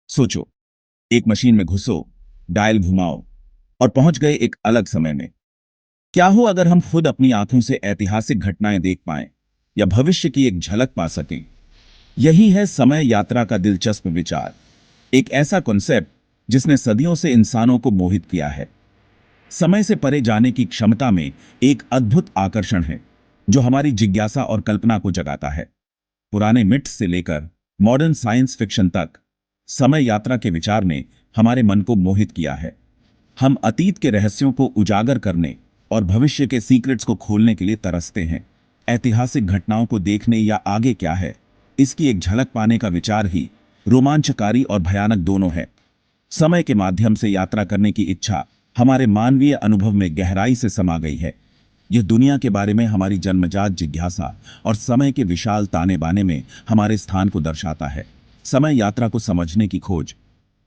सोचो, एक मशीन में घुसो, डायल घुमाओ और पहुंच गए एक अलग समय में। क्या हो अगर हम खुद अपनी आंखों से ऐतिहासिक घटनाएं देख पाएं या भविष्य की एक झलक पा सकें? यही है समय यात्रा का दिलचस्प विचार। एक ऐसा कॉन्सेप्ट जिसने सदियों से इंसानों को मोहित किया है। समय से परे जाने की क्षमता में एक अद्भुत आकर्षण है जो हमारी जिज्ञासा और कल्पना को जगाता है। पुराने मिथ्स से लेकर मॉडर्न साइंस फिक्शन तक समय यात्रा के विचार ने हमारे मन को मोहित किया है। हम अतीत के रहस्यों को उजागर करने और भविष्य के सीक्रेट्स को खोलने के लिए तरसते हैं। ऐतिहासिक घटनाओं को देखने या आगे क्या है, इसकी एक झलक पाने का विचार ही रोमांचकारी और भयानक दोनों है। समय के माध्यम से यात्रा करने की इच्छा हमारे मानवीय अनुभव में गहराई से समा गई है। यह दुनिया के बारे में हमारी जन्मजात जिज्ञासा और समय के विशाल ताने बाने में हमारे स्थान को दर्शाता है। समय यात्रा को समझने की खोज,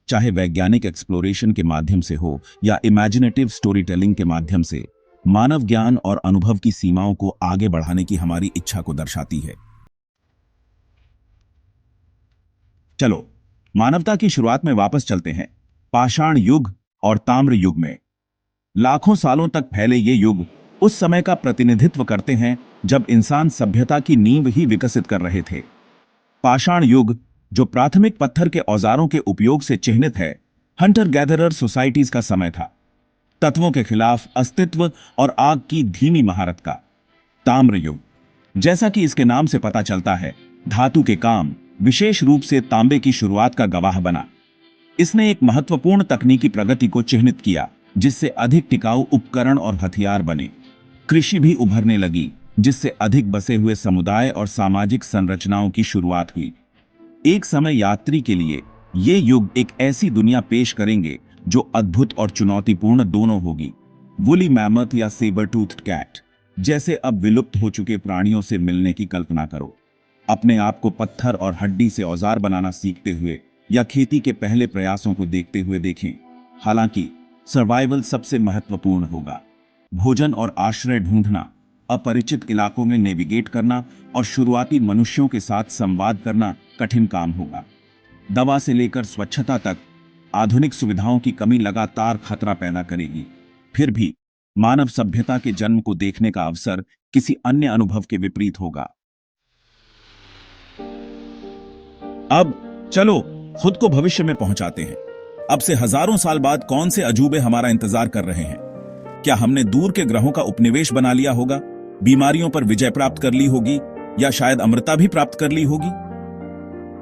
चाहे वैज्ञानिक एक्सप्लोरेशन के माध्यम से हो या इमेजिनेटिव स्टोरी टेलिंग के माध्यम से, मानव ज्ञान और अनुभव की सीमाओं को आगे बढ़ाने की हमारी इच्छा को दर्शाती है। चलो, मानवता की शुरुआत में वापस चलते हैं, पाषाण युग और ताम्र युग में। लाखों सालों तक फैले ये युग उस समय का प्रतिनिधित्व करते हैं जब इंसान सभ्यता की नींव ही विकसित कर रहे थे। पाषाण युग, जो प्राथमिक पत्थर के औजारों के उपयोग से चिह्नित है, हंटर गैदरर सोसाइटीज का समय था। तत्वों के खिलाफ अस्तित्व और आग की धीमी महारत का। ताम्र युग, जैसा कि इसके नाम से पता चलता है, धातु के काम, विशेष रूप से तांबे की शुरुआत का गवाह बना। इसने एक महत्वपूर्ण तकनीकी प्रगति को चिह्नित किया, जिससे अधिक टिकाऊ उपकरण और हथियार बने। कृषि भी उभरने लगी, जिससे अधिक बसे हुए समुदाय और सामाजिक संरचनाओं की शुरुआत हुई। एक समय यात्री के लिए ये युग एक ऐसी दुनिया पेश करेंगे जो अद्भुत और चुनौतीपूर्ण दोनों होगी। वुली मैमथ या सेबर टूथ कैट जैसे अब विलुप्त हो चुके प्राणियों से मिलने की कल्पना करो। अपने आप को पत्थर और हड्डी से औजार बनाना सीखते हुए या खेती के पहले प्रयासों को देखते हुए देखें। हालांकि सर्वाइवल सबसे महत्वपूर्ण होगा। भोजन और आश्रय ढूंढना, अपरिचित इलाकों में नेविगेट करना और शुरुआती मनुष्यों के साथ संवाद करना कठिन काम होगा। दवा से लेकर स्वच्छता तक आधुनिक सुविधाओं की कमी लगातार खतरा पैदा करेगी। फिर भी मानव सभ्यता के जन्म को देखने का अवसर किसी अन्य अनुभव के विपरीत होगा। अब चलो खुद को भविष्य में पहुंचाते हैं। अब से हजारों साल बाद कौन से अजूबे हमारा इंतजार कर रहे हैं? क्या हमने दूर के ग्रहों का उपनिवेश बना लिया होगा, बीमारियों पर विजय प्राप्त कर ली होगी, या शायद अमृता भी प्राप्त कर ली होगी?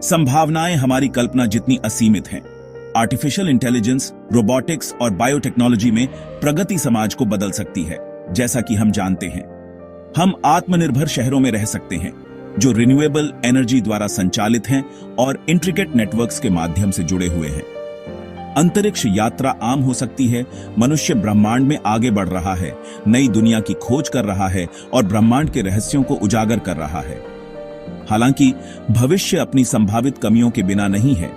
संभावनाएं हमारी कल्पना जितनी असीमित हैं। आर्टिफिशियल इंटेलिजेंस, रोबोटिक्स और बायोटेक्नोलॉजी में प्रगति समाज को बदल सकती है। जैसा कि हम जानते हैं, हम आत्मनिर्भर शहरों में रह सकते हैं जो रिन्यूएबल एनर्जी द्वारा संचालित हैं और इंट्रिकेट नेटवर्क्स के माध्यम से जुड़े हुए हैं। अंतरिक्ष यात्रा आम हो सकती है। मनुष्य ब्रह्मांड में आगे बढ़ रहा है, नई दुनिया की खोज कर रहा है और ब्रह्मांड के रहस्यों को उजागर कर रहा है। हालांकि भविष्य अपनी संभावित कमियों के बिना नहीं है।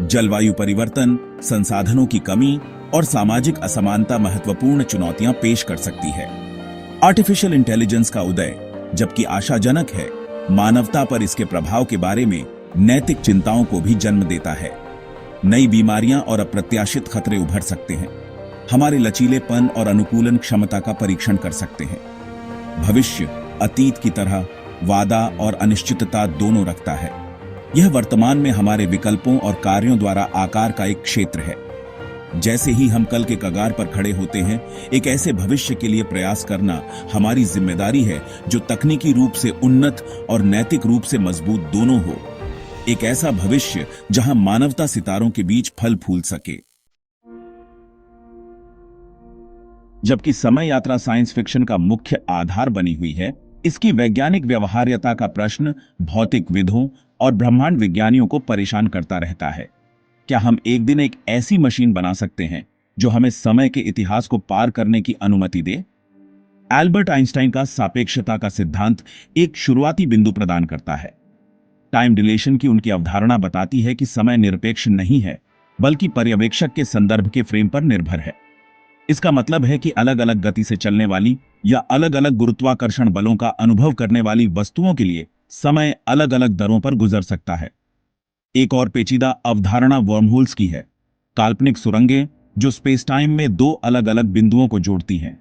जलवायु परिवर्तन, संसाधनों की कमी और सामाजिक असमानता महत्वपूर्ण चुनौतियां पेश कर सकती है। आर्टिफिशियल इंटेलिजेंस का उदय, जबकि आशाजनक है, मानवता पर इसके प्रभाव के बारे में नैतिक चिंताओं को भी जन्म देता है। नई बीमारियां और अप्रत्याशित खतरे उभर सकते हैं, हमारे लचीलेपन और अनुकूलन क्षमता का परीक्षण कर सकते हैं। भविष्य अतीत की तरह वादा और अनिश्चितता दोनों रखता है। यह वर्तमान में हमारे विकल्पों और कार्यों द्वारा आकार का एक क्षेत्र है। जैसे ही हम कल के कगार पर खड़े होते हैं, एक ऐसे भविष्य के लिए प्रयास करना हमारी जिम्मेदारी है जो तकनीकी रूप से उन्नत और नैतिक रूप से मजबूत दोनों हो। एक ऐसा भविष्य जहां मानवता सितारों के बीच फल फूल सके। जबकि समय यात्रा साइंस फिक्शन का मुख्य आधार बनी हुई है, इसकी वैज्ञानिक व्यवहार्यता का प्रश्न भौतिकविदों और ब्रह्मांड विज्ञानियों को परेशान करता रहता है। क्या हम एक दिन एक ऐसी मशीन बना सकते हैं जो हमें समय के इतिहास को पार करने की अनुमति दे? एल्बर्ट आइंस्टाइन का सापेक्षता का सिद्धांत एक शुरुआती बिंदु प्रदान करता है। टाइम डिलेशन की उनकी अवधारणा बताती है कि समय निरपेक्ष नहीं है, बल्कि पर्यवेक्षक के संदर्भ के फ्रेम पर निर्भर है। इसका मतलब है कि अलग अलग गति से चलने वाली या अलग अलग गुरुत्वाकर्षण बलों का अनुभव करने वाली वस्तुओं के लिए समय अलग अलग दरों पर गुजर सकता है। एक और पेचीदा अवधारणा वर्महोल्स की है, काल्पनिक सुरंगें जो स्पेस टाइम में दो अलग अलग बिंदुओं को जोड़ती हैं,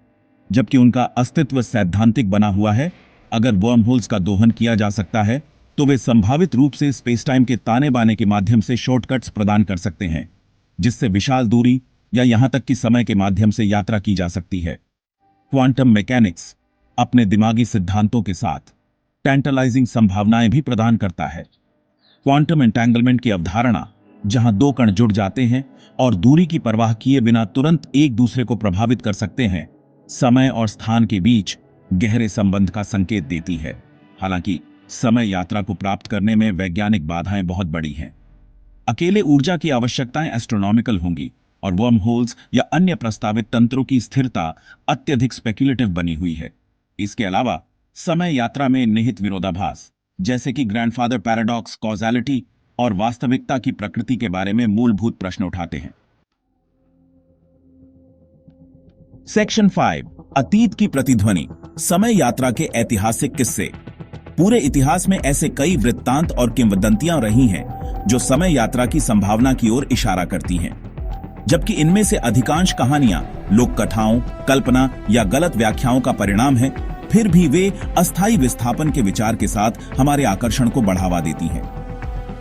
जबकि उनका अस्तित्व सैद्धांतिक बना हुआ है। अगर वर्महोल्स का दोहन किया जा सकता है तो वे संभावित रूप से स्पेस टाइम के ताने बाने के माध्यम से शॉर्टकट्स प्रदान कर सकते हैं, जिससे विशाल दूरी या यहां तक कि समय के माध्यम से यात्रा की जा सकती है। क्वांटम मैकेनिक्स अपने दिमागी सिद्धांतों के साथ टैंटलाइजिंग संभावनाएं भी प्रदान करता है। क्वांटम एंटेंगलमेंट की अवधारणा, जहां दो कण जुड़ जाते हैं और दूरी की परवाह किए बिना तुरंत एक दूसरे को प्रभावित कर सकते हैं, समय और स्थान के बीच गहरे संबंध का संकेत देती है। हालांकि समय यात्रा को प्राप्त करने में वैज्ञानिक बाधाएं बहुत बड़ी हैं। अकेले ऊर्जा की आवश्यकताएं एस्ट्रोनॉमिकल होंगी और वर्म होल्स या अन्य प्रस्तावित तंत्रों की स्थिरता अत्यधिक स्पेक्युलेटिव बनी हुई है। इसके अलावा समय यात्रा में निहित विरोधाभास, जैसे कि ग्रैंडफादर पैराडॉक्स, कॉज़ैलिटी और वास्तविकता की प्रकृति के बारे में मूलभूत प्रश्न उठाते हैं। सेक्शन 5, अतीत की प्रतिध्वनि, समय यात्रा के ऐतिहासिक किस्से। पूरे इतिहास में ऐसे कई वृत्तांत और किंवदंतियां रही हैं जो समय यात्रा की संभावना की ओर इशारा करती हैं। जबकि इनमें से अधिकांश कहानियां लोक कथाओं, कल्पना या गलत व्याख्याओं का परिणाम है, फिर भी वे अस्थायी विस्थापन के विचार के साथ हमारे आकर्षण को बढ़ावा देती हैं।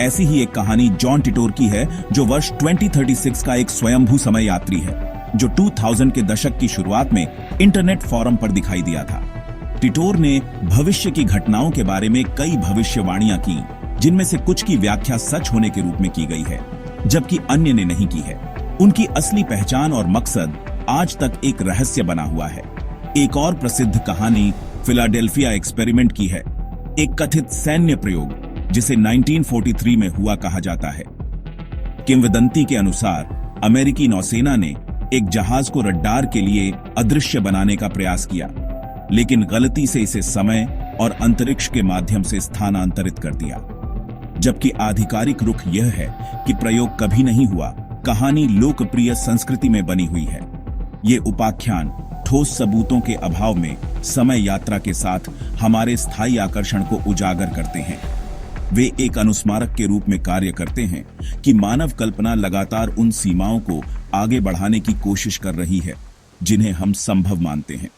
ऐसी ही एक कहानी जॉन टिटोर की है, जो वर्ष 2036 का एक स्वयंभू समय यात्री है, जो 2000 के दशक की शुरुआत में इंटरनेट फोरम पर दिखाई दिया था। टिटोर ने भविष्य की घटनाओं के बारे में कई भविष्यवाणियां की, जिनमें से कुछ की व्याख्या सच होने के रूप में की गई है, जबकि अन्य ने नहीं की है। उनकी असली पहचान और मकसद आज तक एक रहस्य बना हुआ है। एक और प्रसिद्ध कहानी फिलाडेल्फिया एक्सपेरिमेंट की है, एक कथित सैन्य प्रयोग जिसे 1943 में हुआ कहा जाता है। किंवदंती के अनुसार अमेरिकी नौसेना ने एक जहाज को रडार के लिए अदृश्य बनाने का प्रयास किया, लेकिन गलती से इसे समय और अंतरिक्ष के माध्यम से स्थानांतरित कर दिया। जबकि आधिकारिक रुख यह है कि प्रयोग कभी नहीं हुआ, कहानी लोकप्रिय संस्कृति में बनी हुई है। ये उपाख्यान ठोस सबूतों के अभाव में समय यात्रा के साथ हमारे स्थायी आकर्षण को उजागर करते हैं। वे एक अनुस्मारक के रूप में कार्य करते हैं कि मानव कल्पना लगातार उन सीमाओं को आगे बढ़ाने की कोशिश कर रही है जिन्हें हम संभव मानते हैं।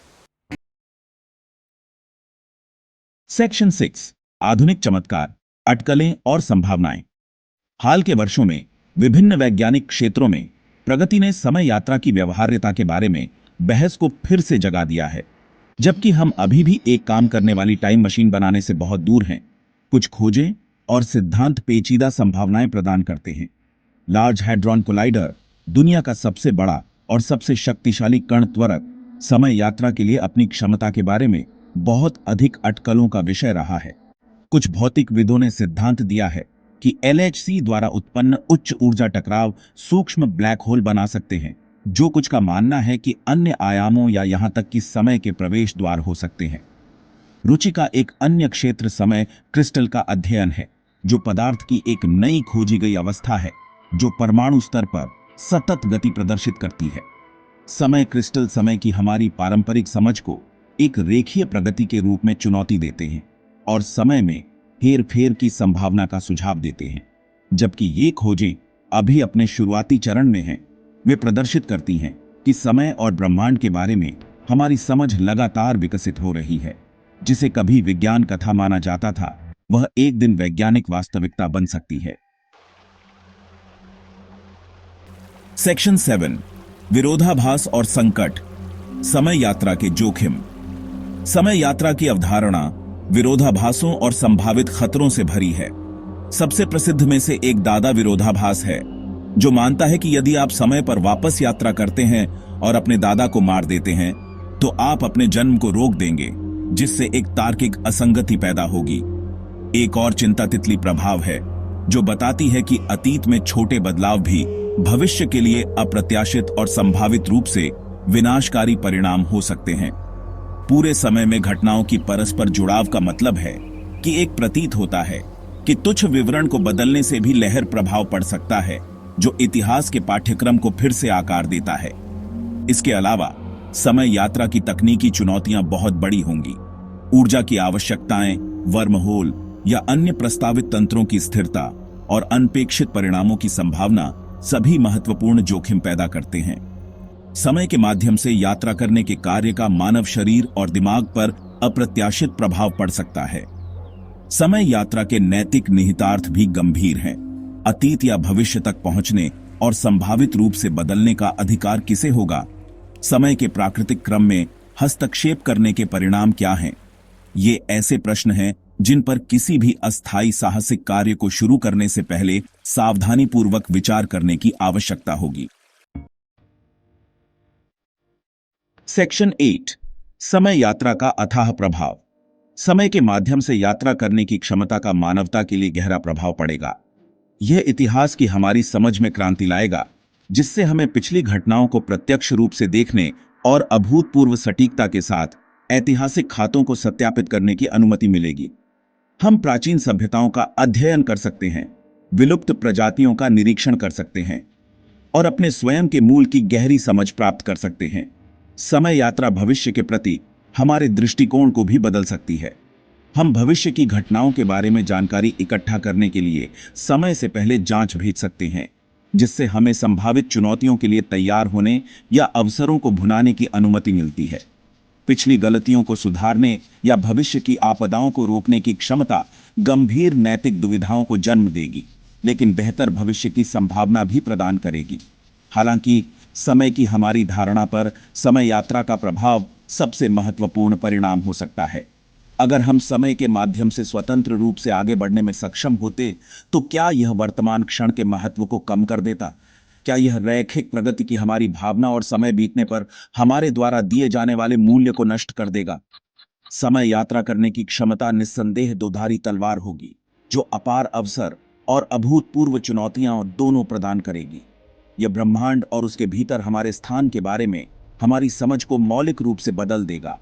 सेक्शन 6, आधुनिक चमत्कार, अटकलें और संभावनाएं। हाल के वर्षों में विभिन्न वैज्ञानिक क्षेत्रों में प्रगति ने समय यात्रा की व्यवहार्यता के बारे में बहस को फिर से जगा दिया है। जबकि हम अभी भी एक काम करने वाली टाइम मशीन बनाने से बहुत दूर हैं, कुछ खोजें और सिद्धांत पेचीदा संभावनाएं प्रदान करते हैं। लार्ज हैड्रॉन कोलाइडर, दुनिया का सबसे बड़ा और सबसे शक्तिशाली कण त्वरक, समय यात्रा के लिए अपनी क्षमता के बारे में बहुत अधिक अटकलों का विषय रहा है। कुछ भौतिकविदों ने सिद्धांत दिया है कि LHC द्वारा उत्पन्न उच्च ऊर्जा टकराव सूक्ष्म ब्लैक होल बना सकते हैं, जो कुछ का मानना है कि अन्य आयामों या यहां तक कि समय के प्रवेश द्वार हो सकते हैं। रुचि का एक अन्य क्षेत्र समय क्रिस्टल का अध्ययन है, जो पदार्थ की एक नई खोजी गई अवस्था है जो परमाणु स्तर पर सतत गति प्रदर्शित करती है। समय क्रिस्टल समय की हमारी पारंपरिक समझ को एक रेखीय प्रगति के रूप में चुनौती देते हैं और समय में हेरफेर की संभावना का सुझाव देते हैं। जबकि ये खोजें अभी अपने शुरुआती चरण में हैं, वे प्रदर्शित करती हैं कि समय और ब्रह्मांड के बारे में हमारी समझ लगातार विकसित हो रही है। जिसे कभी विज्ञान कथा माना जाता था, वह एक दिन वैज्ञानिक वास्तविकता बन सकती है। सेक्शन 7, विरोधाभास और संकट, समय यात्रा के जोखिम। समय यात्रा की अवधारणा विरोधाभासों और संभावित खतरों से भरी है। सबसे प्रसिद्ध में से एक दादा विरोधाभास है, जो मानता है कि यदि आप समय पर वापस यात्रा करते हैं और अपने दादा को मार देते हैं, तो आप अपने जन्म को रोक देंगे, जिससे एक तार्किक असंगति पैदा होगी। एक और चिंता तितली प्रभाव है, जो बताती है कि अतीत में छोटे बदलाव भी भविष्य के लिए अप्रत्याशित और संभावित रूप से विनाशकारी परिणाम हो सकते हैं। पूरे समय में घटनाओं की परस्पर जुड़ाव का मतलब है कि एक प्रतीत होता है कि तुच्छ विवरण को बदलने से भी लहर प्रभाव पड़ सकता है, जो इतिहास के पाठ्यक्रम को फिर से आकार देता है। इसके अलावा समय यात्रा की तकनीकी चुनौतियां बहुत बड़ी होंगी। ऊर्जा की आवश्यकताएं, वर्महोल या अन्य प्रस्तावित तंत्रों की स्थिरता और अनपेक्षित परिणामों की संभावना सभी महत्वपूर्ण जोखिम पैदा करते हैं। समय के माध्यम से यात्रा करने के कार्य का मानव शरीर और दिमाग पर अप्रत्याशित प्रभाव पड़ सकता है। समय यात्रा के नैतिक निहितार्थ भी गंभीर हैं। अतीत या भविष्य तक पहुंचने और संभावित रूप से बदलने का अधिकार किसे होगा? समय के प्राकृतिक क्रम में हस्तक्षेप करने के परिणाम क्या हैं? ये ऐसे प्रश्न हैं जिन पर किसी भी अस्थायी साहसिक कार्य को शुरू करने से पहले सावधानीपूर्वक विचार करने की आवश्यकता होगी। सेक्शन 8, समय यात्रा का अथाह प्रभाव। समय के माध्यम से यात्रा करने की क्षमता का मानवता के लिए गहरा प्रभाव पड़ेगा। यह इतिहास की हमारी समझ में क्रांति लाएगा, जिससे हमें पिछली घटनाओं को प्रत्यक्ष रूप से देखने और अभूतपूर्व सटीकता के साथ ऐतिहासिक खातों को सत्यापित करने की अनुमति मिलेगी। हम प्राचीन सभ्यताओं का अध्ययन कर सकते हैं, विलुप्त प्रजातियों का निरीक्षण कर सकते हैं और अपने स्वयं के मूल की गहरी समझ प्राप्त कर सकते हैं। समय यात्रा भविष्य के प्रति हमारे दृष्टिकोण को भी बदल सकती है। हम भविष्य की घटनाओं के बारे में जानकारी इकट्ठा करने के लिए समय से पहले जांच भेज सकते हैं, जिससे हमें संभावित चुनौतियों के लिए तैयार होने या अवसरों को भुनाने की अनुमति मिलती है। पिछली गलतियों को सुधारने या भविष्य की आपदाओं को रोकने की क्षमता गंभीर नैतिक दुविधाओं को जन्म देगी, लेकिन बेहतर भविष्य की संभावना भी प्रदान करेगी। हालांकि समय की हमारी धारणा पर समय यात्रा का प्रभाव सबसे महत्वपूर्ण परिणाम हो सकता है। अगर हम समय के माध्यम से स्वतंत्र रूप से आगे बढ़ने में सक्षम होते, तो क्या यह वर्तमान क्षण के महत्व को कम कर देता? क्या यह रैखिक प्रगति की हमारी भावना और समय बीतने पर हमारे द्वारा दिए जाने वाले मूल्य को नष्ट कर देगा? समय यात्रा करने की क्षमता निस्संदेह दोधारी तलवार होगी, जो अपार अवसर और अभूतपूर्व चुनौतियां दोनों प्रदान करेगी। यह ब्रह्मांड और उसके भीतर हमारे स्थान के बारे में हमारी समझ को मौलिक रूप से बदल देगा।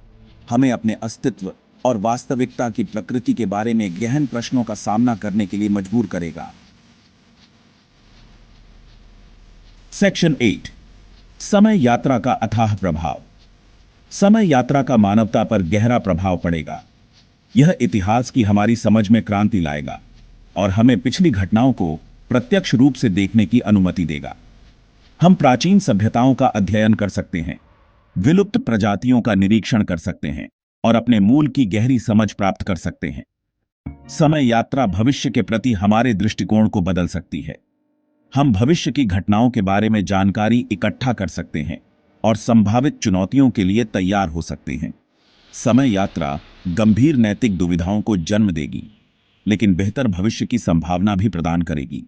हमें अपने अस्तित्व और वास्तविकता की प्रकृति के बारे में गहन प्रश्नों का सामना करने के लिए मजबूर करेगा। सेक्शन 8, समय यात्रा का अथाह प्रभाव। समय यात्रा का मानवता पर गहरा प्रभाव पड़ेगा। यह इतिहास की हमारी समझ में क्रांति लाएगा और हमें पिछली घटनाओं को प्रत्यक्ष रूप से देखने की अनुमति देगा। हम प्राचीन सभ्यताओं का अध्ययन कर सकते हैं, विलुप्त प्रजातियों का निरीक्षण कर सकते हैं और अपने मूल की गहरी समझ प्राप्त कर सकते हैं। समय यात्रा भविष्य के प्रति हमारे दृष्टिकोण को बदल सकती है। हम भविष्य की घटनाओं के बारे में जानकारी इकट्ठा कर सकते हैं और संभावित चुनौतियों के लिए तैयार हो सकते हैं। समय यात्रा गंभीर नैतिक दुविधाओं को जन्म देगी, लेकिन बेहतर भविष्य की संभावना भी प्रदान करेगी।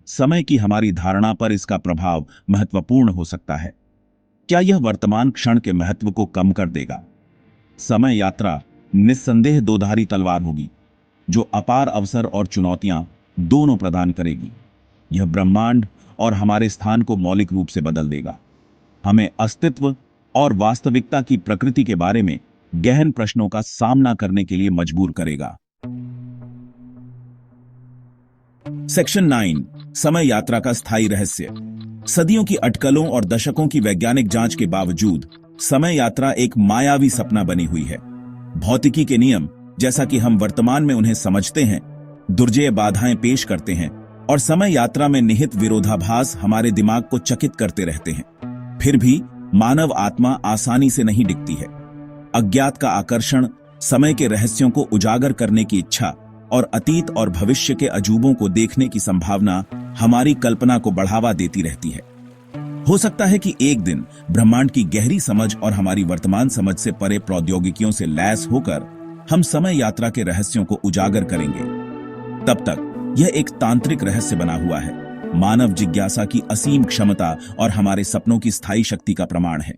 समय की हमारी धारणा पर इसका प्रभाव महत्वपूर्ण हो सकता है। क्या यह वर्तमान क्षण के महत्व को कम कर देगा? समय यात्रा निस्संदेह दोधारी तलवार होगी, जो अपार अवसर और चुनौतियां दोनों प्रदान करेगी। यह ब्रह्मांड और हमारे स्थान को मौलिक रूप से बदल देगा। हमें अस्तित्व और वास्तविकता की प्रकृति के बारे में गहन प्रश्नों का सामना करने के लिए मजबूर करेगा। सेक्शन 9, समय यात्रा का स्थायी रहस्य। सदियों की अटकलों और दशकों की वैज्ञानिक जांच के बावजूद समय यात्रा एक मायावी सपना बनी हुई है। भौतिकी के नियम, जैसा कि हम वर्तमान में उन्हें समझते हैं, दुर्जेय बाधाएं पेश करते हैं और समय यात्रा में निहित विरोधाभास हमारे दिमाग को चकित करते रहते हैं। फिर भी मानव आत्मा आसानी से नहीं डिगती है। अज्ञात का आकर्षण, समय के रहस्यों को उजागर करने की इच्छा और अतीत और भविष्य के अजूबों को देखने की संभावना हमारी कल्पना को बढ़ावा देती रहती है। हो सकता है कि एक दिन ब्रह्मांड की गहरी समझ और हमारी वर्तमान समझ से परे प्रौद्योगिकियों से लैस होकर हम समय यात्रा के रहस्यों को उजागर करेंगे। तब तक यह एक तांत्रिक रहस्य बना हुआ है, मानव जिज्ञासा की असीम क्षमता और हमारे सपनों की स्थायी शक्ति का प्रमाण है।